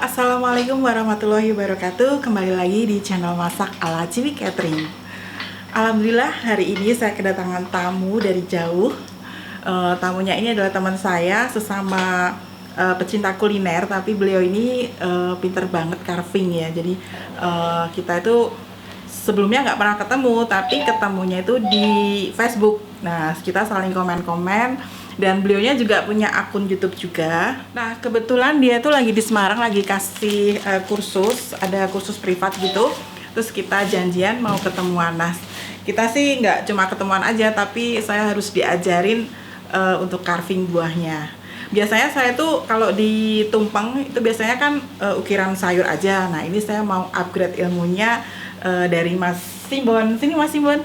Assalamualaikum warahmatullahi wabarakatuh. Kembali lagi di channel Masak ala Ciwi Catering. Alhamdulillah hari ini saya kedatangan tamu dari jauh. Tamunya ini adalah teman saya sesama pecinta kuliner, tapi beliau ini pinter banget carving ya. Jadi kita itu sebelumnya nggak pernah ketemu, tapi ketemunya itu di Facebook. Nah, kita saling komen-komen. Dan beliaunya juga punya akun YouTube juga. Nah, kebetulan dia tuh lagi di Semarang, lagi kasih kursus, ada kursus privat gitu. Terus kita janjian mau ketemuan. Nah, kita sih nggak cuma ketemuan aja, tapi saya harus diajarin untuk carving buahnya. Biasanya saya tuh kalau di tumpeng itu biasanya kan ukiran sayur aja. Nah, ini saya mau upgrade ilmunya dari Mas Simbon. Sini Mas Simbon.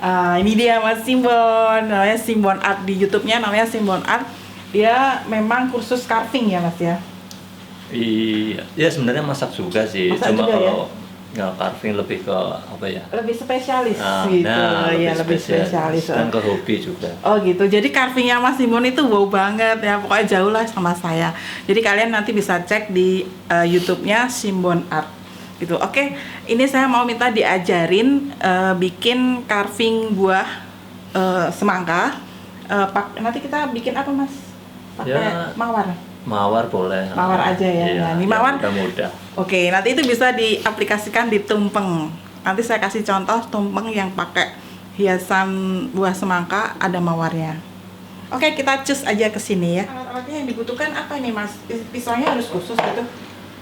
Ini dia Mas Simbon, namanya Simbon Art, di YouTube-nya namanya Simbon Art. Dia memang kursus carving ya Mas ya? Iya, ya sebenarnya masak juga sih. Masak Cuma juga, kalau nggak carving lebih ke apa ya? Lebih spesialis gitu. Ya, lebih spesialis. Dan ke hobi juga. Oh gitu. Jadi carvingnya Mas Simbon itu wow banget ya. Pokoknya jauh lah sama saya. Jadi kalian nanti bisa cek di YouTube-nya Simbon Art. Gitu. Oke, ini saya mau minta diajarin bikin carving buah semangka. Nanti kita bikin apa Mas? Pakai Ya, mawar. Mawar boleh. Mawar aja ya. Iya, Nah, ini mawar. Mudah-mudah. Oke, nanti itu bisa diaplikasikan di tumpeng. Nanti saya kasih contoh tumpeng yang pakai hiasan buah semangka ada mawarnya. Oke, kita cus aja ke sini ya. Alat-alatnya yang dibutuhkan apa nih Mas? Pisaunya harus khusus gitu.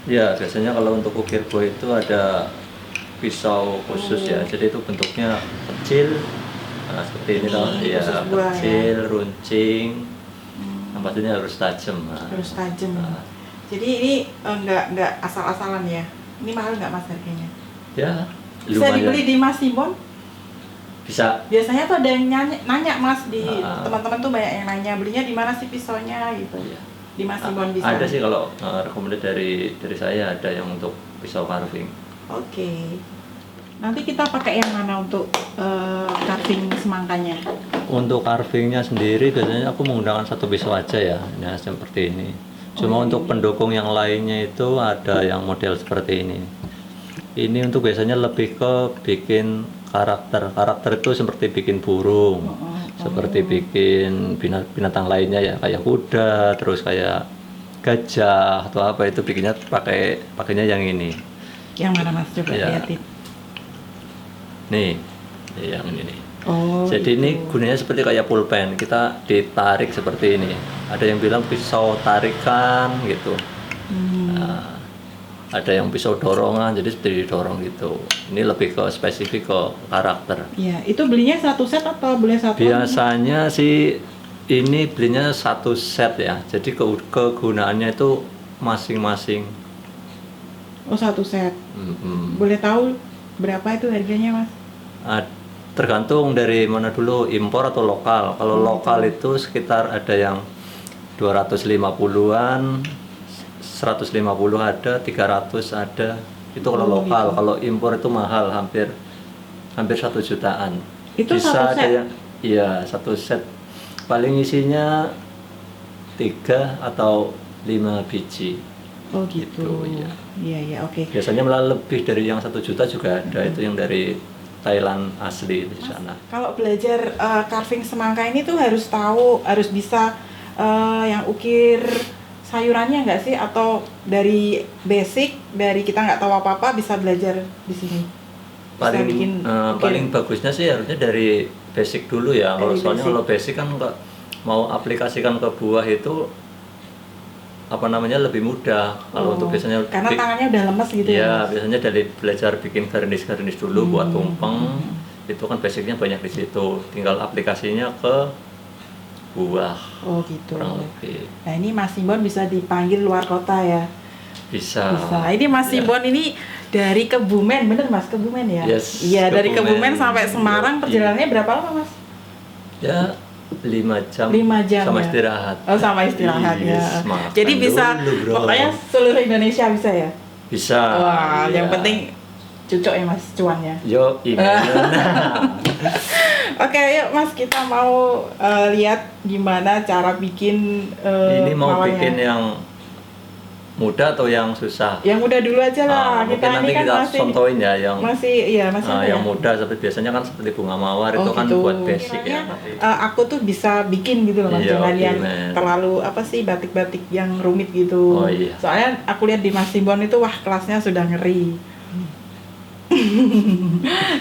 Ya, biasanya kalau untuk ukir buah itu ada pisau khusus ya. Jadi itu bentuknya kecil. Nah, seperti ini loh. Ya, buah, kecil, runcing. Yang pastinya harus tajam. Nah. Harus tajam. Jadi ini nggak asal-asalan ya. Ini mahal nggak Mas harganya? Ya, Bisa lumayan. dibeli di Mas Simbon? Bisa. Biasanya tuh ada yang nanya Mas, di teman-teman tuh banyak yang nanya belinya di mana sih pisaunya gitu. Iya. Di Mas Simbon bisa. Ada sih kalau rekomendasi dari saya ada yang untuk pisau carving. Oke. Nanti kita pakai yang mana untuk carving semangkanya? Untuk carvingnya sendiri biasanya aku menggunakan satu pisau aja ya, nah, seperti ini. Cuma untuk pendukung yang lainnya itu ada yang model seperti ini. Ini untuk biasanya lebih ke bikin karakter. Karakter itu seperti bikin burung, seperti bikin binatang lainnya ya, kayak kuda, terus kayak gajah atau apa, itu bikinnya pakainya yang ini. Yang mana Mas? Coba Ya. lihatin. Nih, yang ini nih. Oh. Jadi gitu. ini gunanya seperti kayak pulpen, kita ditarik seperti ini. Ada yang bilang pisau tarikan gitu. Nah, ada yang pisau dorongan, jadi seperti didorong gitu. Ini lebih ke spesifik ke karakter. Iya, itu belinya satu set atau beli satu? Biasanya sih ini belinya satu set ya. Jadi kegunaannya itu masing-masing. Oh, satu set. Boleh tahu berapa itu harganya Mas? Tergantung dari mana dulu, impor atau lokal. Kalau lokal itu sekitar ada yang 250-an, 150 ada, 300 ada. Itu kalau lokal. Gitu. Kalau impor itu mahal, hampir 1 jutaan. Itu bisa satu set? ada yang, iya, satu set. Paling isinya 3 atau 5 biji. Oh gitu. Iya. Iya, oke. Biasanya malah lebih dari yang 1 juta juga ada. Itu yang dari Thailand asli di sana. Kalau belajar carving semangka ini tuh harus tahu, harus bisa yang ukir sayurannya nggak sih? Atau dari basic, dari kita nggak tahu apa-apa bisa belajar di sini? Paling bagusnya sih harusnya dari basic dulu ya. Kalau soalnya kalau basic kan nggak mau aplikasikan ke buah itu lebih mudah. Kalau untuk biasanya karena tangannya udah lemes gitu ya. Iya, biasanya dari belajar bikin garnish dulu buat tumpeng. Itu kan basicnya banyak di situ. Tinggal aplikasinya ke buah. Oh gitu. Kurang lebih. Nah, ini Mas Simbon bisa dipanggil luar kota ya. Bisa. Ini Mas Simbon ini dari Kebumen, bener Mas? Kebumen ya? Yes, iya, dari Kebumen sampai Semarang. Perjalanannya berapa lama Mas? Ya, 5 jam. 5 jam sama ya? istirahat. Oh, sama istirahat ya. Jadi bisa dulu, pokoknya seluruh Indonesia bisa ya? Bisa. Wah, iya. yang penting cucok ya Mas cuannya. Yo, Oke, yuk Mas, kita mau lihat gimana cara bikin ini mau mawarnya. bikin yang mudah atau yang susah? Yang mudah dulu aja lah. Mungkin nanti ini kan kita masih contohin ya yang masih apa yang ya? mudah seperti biasanya kan seperti bunga mawar itu kan gitu. buat basic ya. Aku tuh bisa bikin gitu loh Mas, Iya, jangan oke, yang Mas. terlalu apa sih batik-batik yang rumit gitu. Oh, iya. Soalnya aku lihat di Mas Simbon itu wah kelasnya sudah ngeri.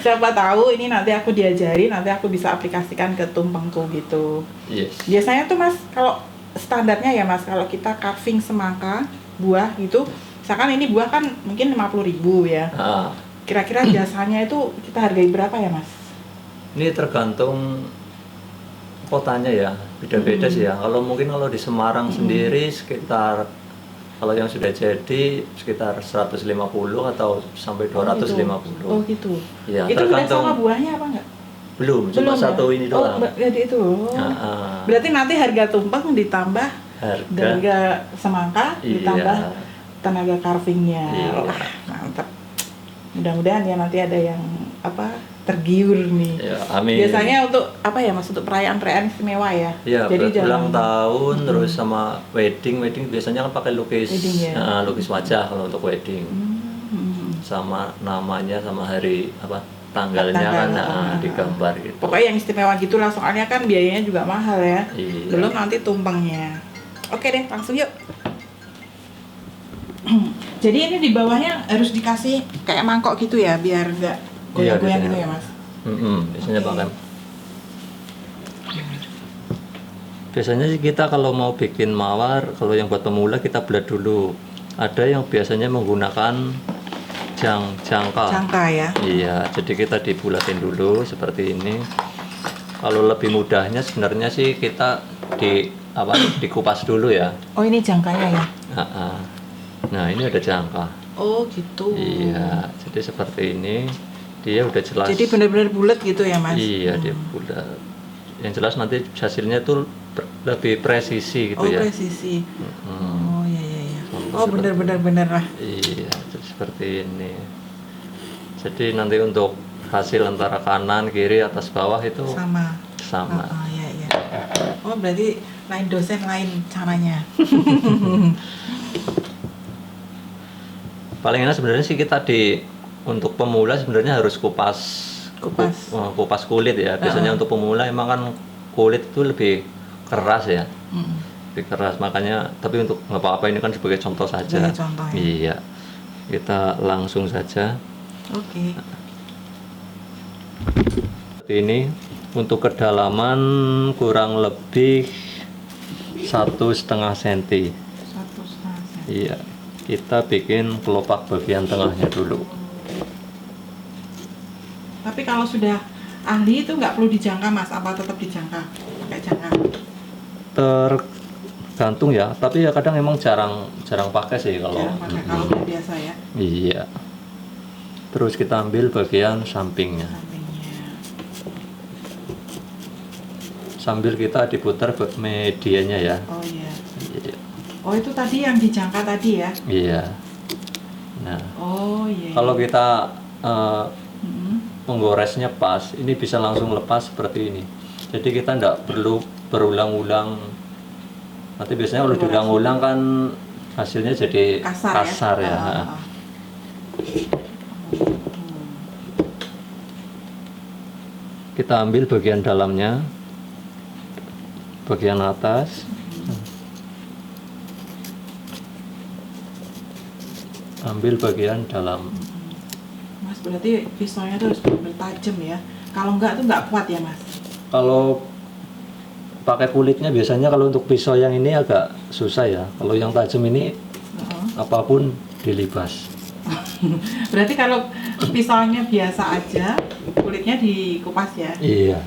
Siapa tahu ini nanti aku diajari, nanti aku bisa aplikasikan ke tumpengku gitu. Yes. Biasanya tuh Mas, kalau standarnya ya Mas, kalau kita carving semangka buah gitu, misalkan ini buah kan mungkin 50.000 ya. Kira-kira jasanya itu kita hargai berapa ya Mas? Ini tergantung kotanya ya, beda-beda sih ya. Kalau mungkin kalau di Semarang sendiri sekitar, kalau yang sudah jadi sekitar 150 atau sampai 250. Oh gitu. Ya, Itu udah tergantung. sama buahnya apa enggak? Belum, cuma satu ini doang. Jadi itu. Berarti nanti harga tumpeng ditambah harga semangka, ditambah tenaga carvingnya. Wah, mantap. Mudah-mudahan ya nanti ada yang tergiur nih. Ya, amin. Biasanya untuk apa ya Mas, untuk perayaan istimewa ya. Iya, jadi ulang tahun terus sama wedding biasanya kan pakai lukis lukis wajah kalau untuk wedding. Sama namanya sama hari tanggalnya kan digambar gitu. Pokoknya yang istimewa gitulah, soalnya kan biayanya juga mahal ya. Iya. Belum nanti tumpengnya. Oke deh, langsung yuk. Jadi ini di bawahnya harus dikasih kayak mangkok gitu ya, biar enggak goyang-goyang gitu ya Mas. Biasanya bahkan. Biasanya sih kita kalau mau bikin mawar, kalau yang buat pemula kita belah dulu. Ada yang biasanya menggunakan jangka. Jangka ya. Iya, jadi kita dibulatin dulu seperti ini. Kalau lebih mudahnya sebenarnya sih kita dikupas dulu ya. Oh, ini jangkanya ya. Nah, ini ada jangka. Oh, gitu. Iya, jadi seperti ini. Dia udah jelas. Jadi benar-benar bulat gitu ya, Mas? Iya, dia bulat. Yang jelas nanti hasilnya tuh lebih presisi gitu ya. Oh, presisi. Oh, iya. Oh, benar-benar lah. Iya, jadi seperti ini. Jadi nanti untuk hasil antara kanan, kiri, atas, bawah itu sama. Oh, iya. Oh, berarti lain dosen, lain caranya. Paling enak sebenarnya sih kita untuk pemula sebenarnya harus kupas kulit ya. Biasanya untuk pemula emang kan kulit itu lebih keras ya. Lebih keras, makanya tapi untuk nggak apa-apa, ini kan sebagai contoh saja. Contoh, ya? Iya, kita langsung saja. Oke. Ini untuk kedalaman kurang lebih 1,5 cm. 1,5 cm. Iya, kita bikin kelopak bagian tengahnya dulu. Tapi kalau sudah ahli itu nggak perlu dijangka Mas, apa tetap dijangka pakai jangka? Tergantung ya, tapi ya kadang emang jarang pakai sih kalau. Jarang pakai, kalau biasa ya. Iya. Terus kita ambil bagian sampingnya. Sambil kita diputar medianya ya. Oh iya. Iya. Oh, itu tadi yang dijangka tadi ya? Iya. Nah. Oh iya. Kalau kita menggoresnya pas, ini bisa langsung lepas seperti ini. Jadi kita tidak perlu berulang-ulang. Nanti biasanya kalau diulang-ulang kan hasilnya jadi kasar ya. Kita ambil bagian dalamnya, bagian atas. Ambil bagian dalam. Mas, berarti pisaunya tuh harus benar-benar tajam ya. Kalau enggak tuh enggak kuat ya Mas? Kalau pakai kulitnya biasanya kalau untuk pisau yang ini agak susah ya. Kalau yang tajam ini apapun dilibas. Berarti kalau pisaunya biasa aja, kulitnya dikupas ya? Iya.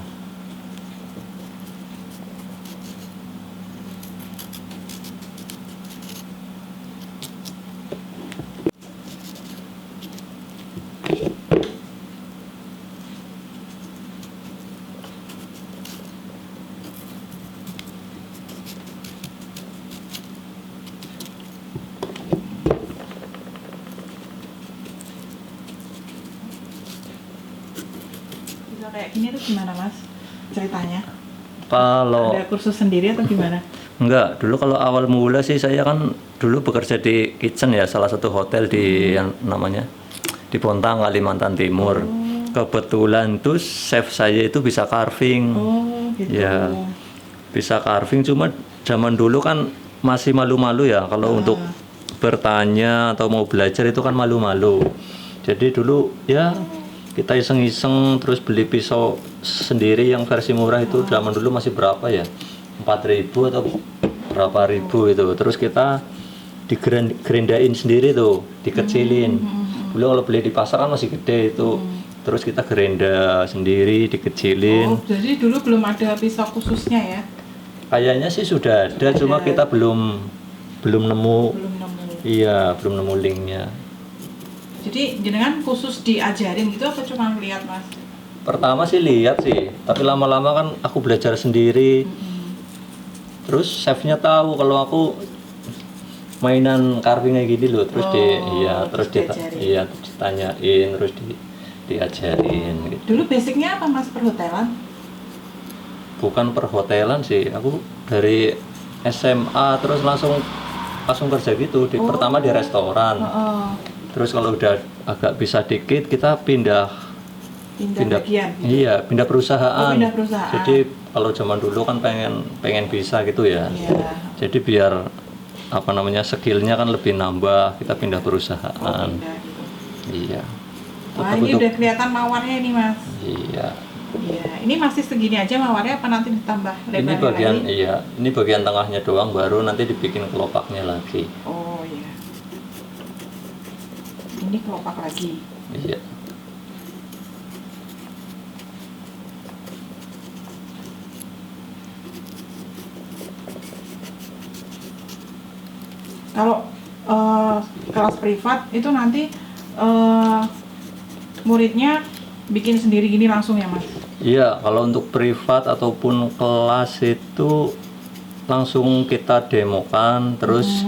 Bisa kayak gini tuh gimana Mas ceritanya? Kalau ada kursus sendiri atau gimana? enggak, dulu kalau awal mula sih saya kan dulu bekerja di kitchen ya, salah satu hotel di yang namanya di Bontang, Kalimantan Timur. Kebetulan tuh chef saya itu bisa carving. Oh, gitu. Ya, bisa carving, cuma zaman dulu kan masih malu-malu ya kalau untuk bertanya atau mau belajar itu kan malu-malu. Jadi dulu ya kita iseng-iseng terus beli pisau sendiri yang versi murah itu zaman dulu masih berapa ya? 4.000 atau berapa ribu itu. Terus kita digerindain sendiri tuh, dikecilin. Dulu kalau beli di pasar kan masih gede itu. Terus kita gerinda sendiri, dikecilin. Oh, jadi dulu belum ada pisau khususnya ya? Kayaknya sih sudah ada, cuma kita belum nemu. Belum nemu. Iya, belum nemu linknya. Jadi jenengan khusus diajarin gitu apa cuma ngeliat Mas? Pertama sih lihat sih, tapi lama-lama kan aku belajar sendiri. Terus chefnya tahu kalau aku mainan carving kayak gini loh, terus terus ditanyain, terus diajarin gitu. Dulu basicnya apa Mas, perhotelan? Bukan perhotelan sih, aku dari SMA terus langsung kerja gitu. Pertama di restoran. Terus kalau udah agak bisa dikit kita pindah bagian. Iya, pindah perusahaan. Pindah perusahaan. Jadi kalau zaman dulu kan pengen bisa gitu ya. Iya. Jadi biar apa namanya skillnya kan lebih nambah, kita pindah perusahaan. Pindah gitu. Iya. Wah, ini udah kelihatan mawarnya ini Mas. Iya. Iya, ini masih segini aja mawarnya apa nanti ditambah lebar Ini bagian lagi? iya, ini bagian tengahnya doang, baru nanti dibikin kelopaknya lagi. Oh iya. Ini kelopak lagi. Iya. Kalau kelas privat itu nanti muridnya bikin sendiri gini langsung ya Mas? Iya, kalau untuk privat ataupun kelas itu langsung kita demokan, terus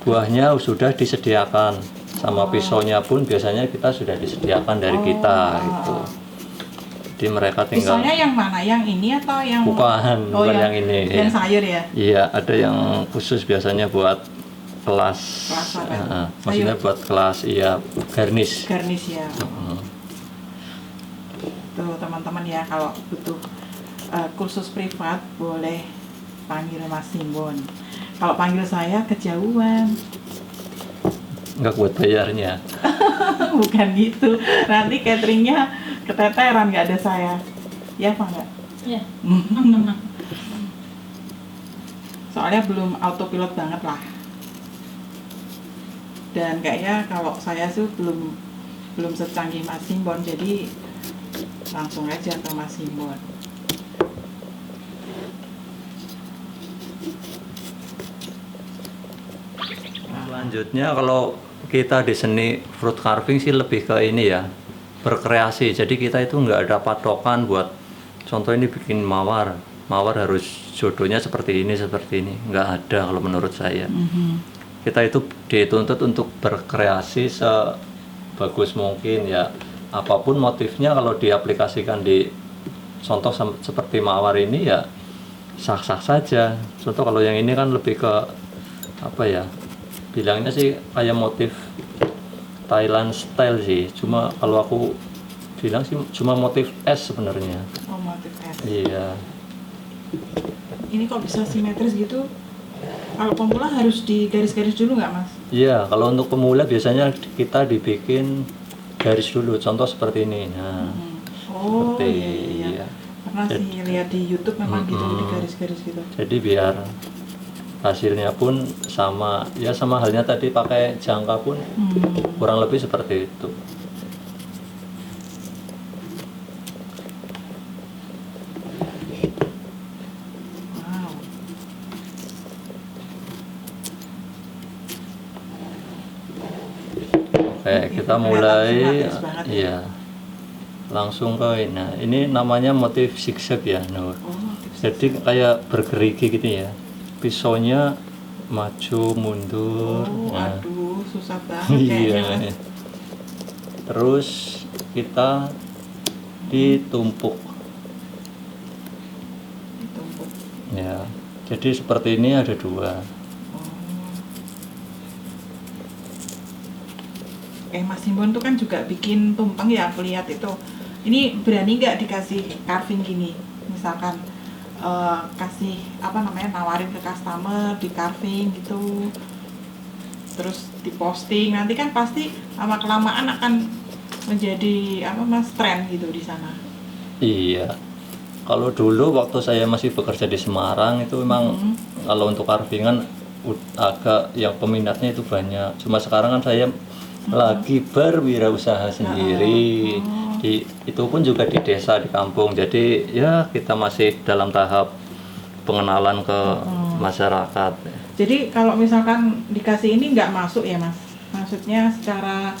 buahnya sudah disediakan, sama pisaunya pun biasanya kita sudah disediakan dari kita gitu. Jadi mereka tinggal. Pisaunya yang mana? Yang ini atau yang? Bukan yang ini. Yang sayur ya? Iya, ada yang khusus biasanya buat kelas. Maksudnya buat kelas, iya, garnish. Garnish ya. Tuh teman-teman ya, kalau butuh kursus privat boleh panggil Mas Simbon. Kalau panggil saya kejauhan. Nggak kuat bayarnya. Bukan gitu. Nanti cateringnya keteteran nggak ada saya. Ya apa enggak? Iya. Soalnya belum autopilot banget lah. Dan kayaknya kalau saya tuh belum secanggih Mas Simbon, jadi langsung aja ke Mas Simbon. Selanjutnya kalau kita di seni fruit carving sih lebih ke ini ya, berkreasi. Jadi kita itu nggak ada patokan buat contoh ini bikin mawar harus jodohnya seperti ini, nggak ada kalau menurut saya. Kita itu dituntut untuk berkreasi sebagus mungkin ya, apapun motifnya kalau diaplikasikan di contoh seperti mawar ini ya sah-sah saja. Contoh kalau yang ini kan lebih ke apa ya, bilangnya sih kayak motif Thailand style sih, cuma kalau aku bilang sih cuma motif es sebenarnya. Oh, motif es. Iya. Ini kok bisa simetris gitu? Kalau pemula harus digaris-garis dulu nggak Mas? Iya, kalau untuk pemula biasanya kita dibikin garis dulu, contoh seperti ini. Nah, Oh seperti, iya. Pernah sih lihat di YouTube memang gitu di garis-garis gitu. Jadi biar hasilnya pun sama, ya sama halnya tadi pakai jangka pun kurang lebih seperti itu. Wow. Oke, kita mulai, simetris banget ya. iya, langsung ke ini. Nah, ini namanya motif zigzag ya, Nur. Oh, motif Jadi kayak bergerigi gitu ya. Pisaunya maju mundur. Oh, Nah, aduh, susah banget iya. kayaknya. Terus kita ditumpuk. Ditumpuk. Ya. Jadi seperti ini ada dua. Oh. Mas Simbon tuh kan juga bikin tumpeng ya, aku lihat itu. Ini berani nggak dikasih carving gini? Misalkan kasih nawarin ke customer di carving gitu, terus diposting, nanti kan pasti lama kelamaan akan menjadi tren gitu di sana. Iya. Kalau dulu waktu saya masih bekerja di Semarang itu memang kalau untuk carvingan agak yang peminatnya itu banyak. Cuma sekarang kan saya lagi berwirausaha sendiri. Itu pun juga di desa, di kampung. Jadi ya kita masih dalam tahap pengenalan ke masyarakat. Jadi kalau misalkan dikasih ini nggak masuk ya Mas? Maksudnya secara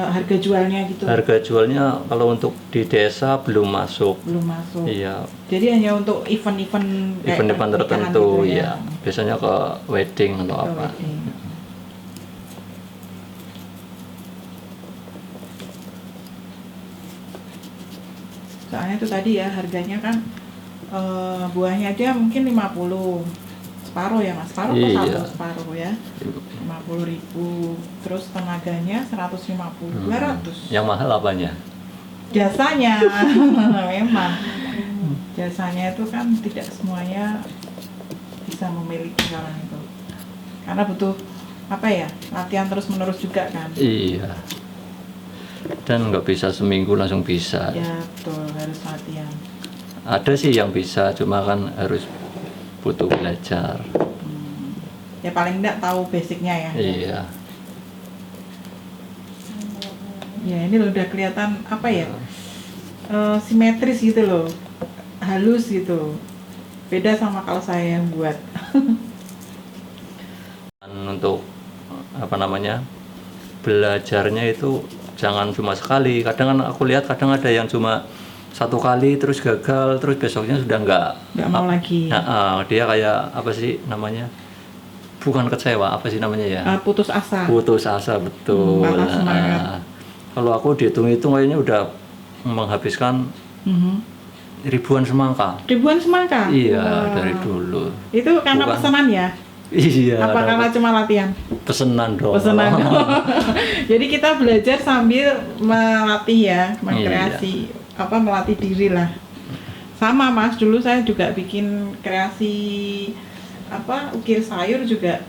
harga jualnya gitu? Harga jualnya kalau untuk di desa belum masuk. Belum masuk. Iya. Jadi hanya untuk event-event tertentu gitu ya. Biasanya ke wedding atau apa. Wedding. Soalnya itu tadi ya harganya kan buahnya aja mungkin 50, separuh ya Mas, separuh atau satu separuh ya, 50.000, terus tenaganya 150, 200. Yang mahal apanya? Jasanya. Memang jasanya itu kan tidak semuanya bisa memiliki kalau itu, karena butuh latihan terus menerus juga kan. Iya. Dan nggak bisa seminggu langsung bisa. Ya betul, harus latihan. Ada sih yang bisa, cuma kan harus butuh belajar. Ya paling enggak tahu basicnya ya. Iya. Ya ini udah kelihatan simetris gitu loh, halus gitu. Beda sama kalau saya yang buat. Untuk belajarnya itu jangan cuma sekali. Kadang kan aku lihat kadang ada yang cuma satu kali terus gagal, terus besoknya sudah nggak mau lagi. Dia kayak bukan kecewa, Putus asa. Putus asa, betul. Kalau aku dihitung-hitung kayaknya udah menghabiskan ribuan semangka. Ribuan semangka? Iya, dari dulu. Itu karena pesanan ya? Iya. Apa karena cuma latihan? Pesenan dong. Jadi kita belajar sambil melatih ya, mengkreasi, melatih diri lah. Sama Mas, dulu saya juga bikin kreasi ukir sayur juga.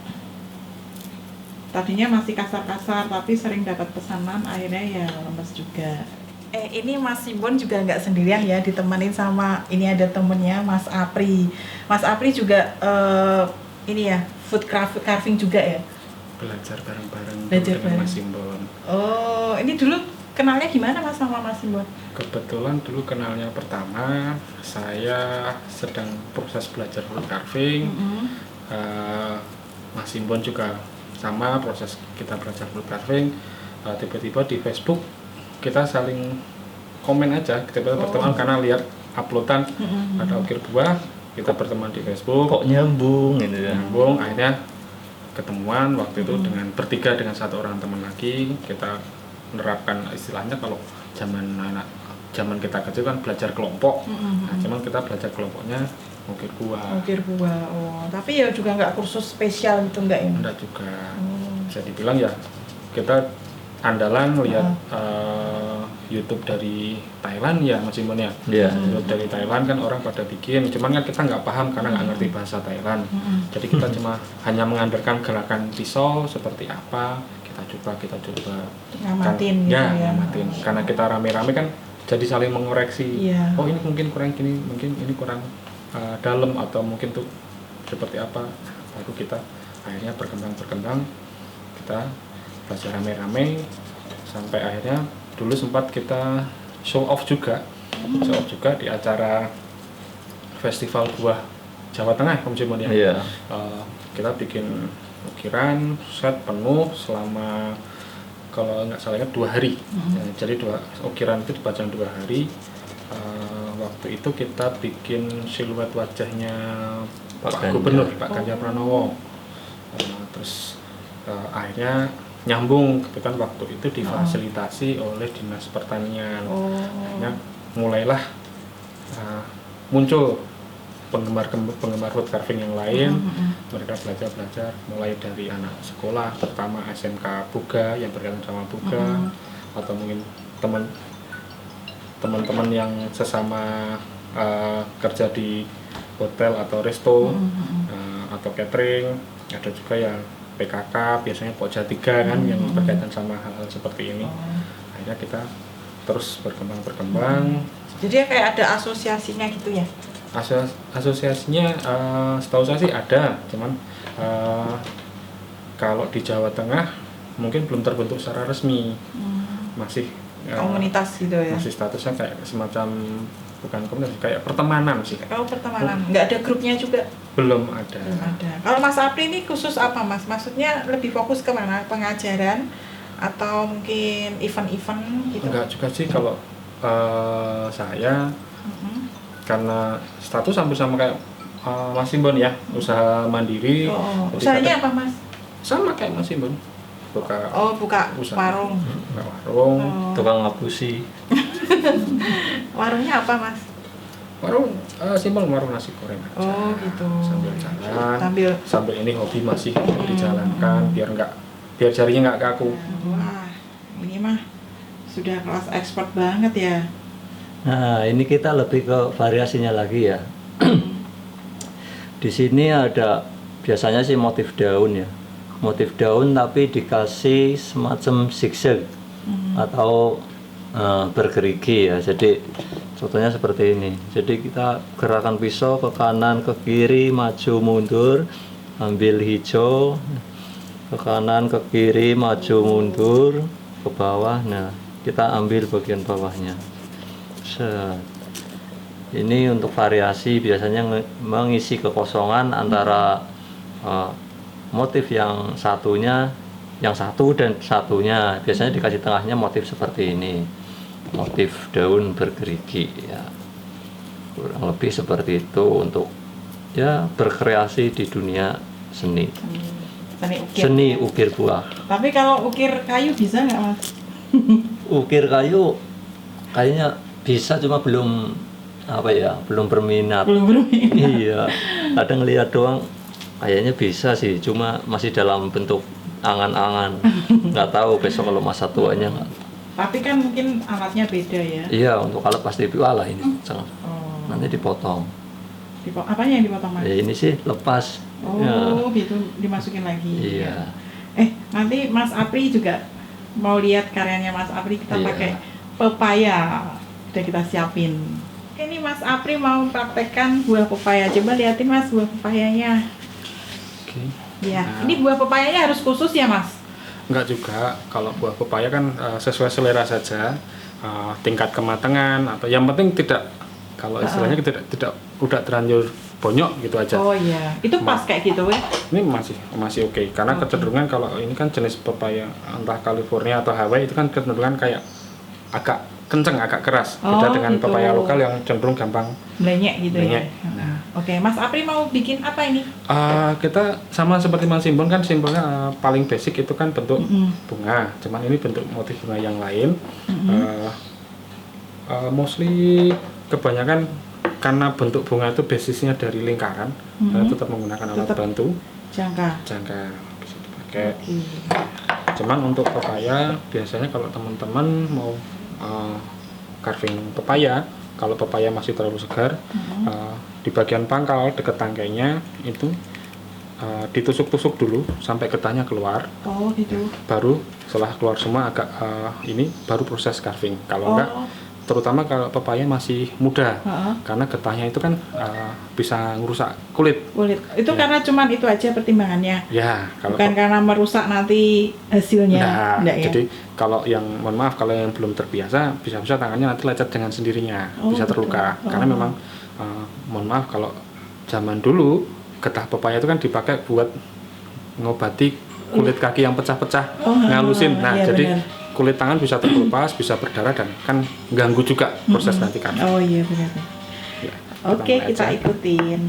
Tadinya masih kasar-kasar, tapi sering dapat pesanan, akhirnya ya lemes juga. Ini Mas Simbon juga nggak sendirian ya, ditemenin sama ini ada temennya Mas Apri. Mas Apri juga food carving juga ya? Belajar bareng-bareng Mas Simbon. Oh, ini dulu kenalnya gimana Mas sama Mas Simbon? Kebetulan dulu kenalnya pertama, saya sedang proses belajar food carving. Mas Simbon juga sama proses kita belajar food carving. Tiba-tiba di Facebook kita saling komen aja, kita berteman karena lihat uploadan ada ukir buah. Kita berteman di Facebook. Kok nyambung gitu ya? Nyambung, akhirnya ketemuan waktu itu dengan bertiga dengan satu orang teman lagi. Kita menerapkan istilahnya kalau zaman kita kecil kan belajar kelompok. Nah, cuman kita belajar kelompoknya ukir buah. Ukir buah. Oh, tapi ya juga nggak kursus spesial gitu enggak ya? Enggak juga. Bisa dibilang ya kita andalan lihat YouTube dari Thailand ya Mas Simbon ya. YouTube dari Thailand kan orang pada bikin, cuman kan kita nggak paham karena nggak ngerti bahasa Thailand. Jadi kita cuma hanya mengandalkan gerakan pisau seperti apa, kita coba ngamatin kan, ngamatin. Karena kita rame-rame kan jadi saling mengoreksi. Oh ini mungkin kurang gini, mungkin ini kurang dalam atau mungkin tuh seperti apa. Baru kita akhirnya berkembang kita belajar rame-rame sampai akhirnya dulu sempat kita show off juga di acara festival buah Jawa Tengah kemudian ya. Kita bikin ukiran set penuh selama kalau nggak salahnya 2 hari. Jadi ukiran itu dipajang 2 hari. Waktu itu kita bikin siluet wajahnya Pak Gubernur, Pak Ganjar Pranowo. Terus akhirnya nyambung, kebetulan waktu itu difasilitasi oleh Dinas Pertanian. Akhirnya mulailah muncul penggemar wood carving yang lain. Mereka belajar mulai dari anak sekolah, terutama SMK Buga yang berkaitan sama Buga, atau mungkin teman-teman yang sesama kerja di hotel atau resto, atau catering. Ada juga yang PKK, biasanya Pokja 3 kan, yang berkaitan sama hal-hal seperti ini. Akhirnya kita terus berkembang. Jadi kayak ada asosiasinya gitu ya? Asosiasinya setahu saya sih ada, cuman kalau di Jawa Tengah mungkin belum terbentuk secara resmi. Masih komunitas gitu ya? Masih statusnya kayak semacam, bukan komunitas, kayak pertemanan sih. Oh, pertemanan. Nggak ada grupnya juga? Belum ada. Kalau Mas Apri ini khusus apa Mas? Maksudnya lebih fokus ke mana? Pengajaran atau mungkin event-event gitu? Enggak juga sih kalau saya, karena status hampir sama kayak Mas Simbon ya, usaha mandiri. Usahanya apa Mas? Sama kayak Mas Simbon. Buka warung. Tukang ngapusi. Warungnya apa Mas? Warung simpel, warung nasi goreng aja. Oh gitu. Sambil jalan. Sambil ini hobi masih dijalankan biar jarinya nggak kaku. Wah, ini mah sudah kelas ekspor banget ya. Nah, ini kita lebih ke variasinya lagi ya. Di sini ada biasanya sih motif daun ya. Motif daun tapi dikasih semacam zigzag atau bergerigi ya. Jadi contohnya seperti ini. Jadi kita gerakan pisau ke kanan, ke kiri, maju mundur, ambil hijau, ke kanan, ke kiri, maju mundur, ke bawah. Nah, kita ambil bagian bawahnya. Set. Ini untuk variasi biasanya mengisi kekosongan antara motif yang satu dan satunya. Biasanya dikasih tengahnya motif seperti ini, motif daun bergerigi ya, kurang lebih seperti itu untuk ya berkreasi di dunia seni. Seni ukir buah. Tapi kalau ukir kayu bisa nggak Mas? Ukir kayu kayaknya bisa, cuma belum berminat. Iya, kadang lihat doang kayaknya bisa sih, cuma masih dalam bentuk angan-angan. Nggak tahu besok kalau masa tuanya nggak. Tapi kan mungkin alatnya beda ya? Iya, untuk alat pasti walah ini. Nanti dipotong. Apanya yang dipotong Mas? Ya ini sih lepas. Gitu dimasukin lagi. Iya. Nanti Mas Apri juga mau lihat karyanya Mas Apri, kita pakai pepaya. Udah kita siapin. Ini Mas Apri mau praktekkan buah pepaya. Coba liatin Mas buah pepayanya. Ya, ini buah pepayanya harus khusus ya Mas? Enggak juga, kalau buah pepaya kan sesuai selera saja, tingkat kematangan atau yang penting tidak, kalau istilahnya tidak udah terlanjur bonyok gitu aja. Oh iya, itu pas kayak gitu ya? Ini masih oke, karena kecenderungan kalau ini kan jenis pepaya entah California atau Hawaii itu kan kecenderungan kayak agak kenceng, agak keras, beda dengan pepaya lokal yang cenderung gampang melenyek gitu ya. Oke, Mas Apri mau bikin apa ini? Kita sama seperti Mas Simbon kan, simbolnya paling basic itu kan bentuk bunga, cuman ini bentuk motif bunga yang lain. Mostly kebanyakan karena bentuk bunga itu basisnya dari lingkaran, tetap menggunakan alat bantu jangka bisa dipakai. Cuman untuk pepaya biasanya kalau teman-teman mau carving pepaya, kalau pepaya masih terlalu segar, di bagian pangkal dekat tangkainya itu ditusuk-tusuk dulu sampai getahnya keluar. Oh gitu. Baru setelah keluar semua agak ini baru proses carving. Kalau enggak, terutama kalau pepaya masih muda, karena getahnya itu kan bisa merusak kulit. Itu karena cuman itu aja pertimbangannya. Ya, bukan karena merusak nanti hasilnya. Nah, jadi kalau yang mohon maaf, kalau yang belum terbiasa bisa-bisa tangannya nanti lecet dengan sendirinya, bisa terluka. Karena memang mohon maaf, kalau zaman dulu getah pepaya itu kan dipakai buat ngobati kulit kaki yang pecah-pecah, ngalusin. Nah, jadi kulit tangan bisa terkelupas, bisa berdarah, dan kan ganggu juga proses nanti kan. Oh iya benar. Oke, kita ikutin.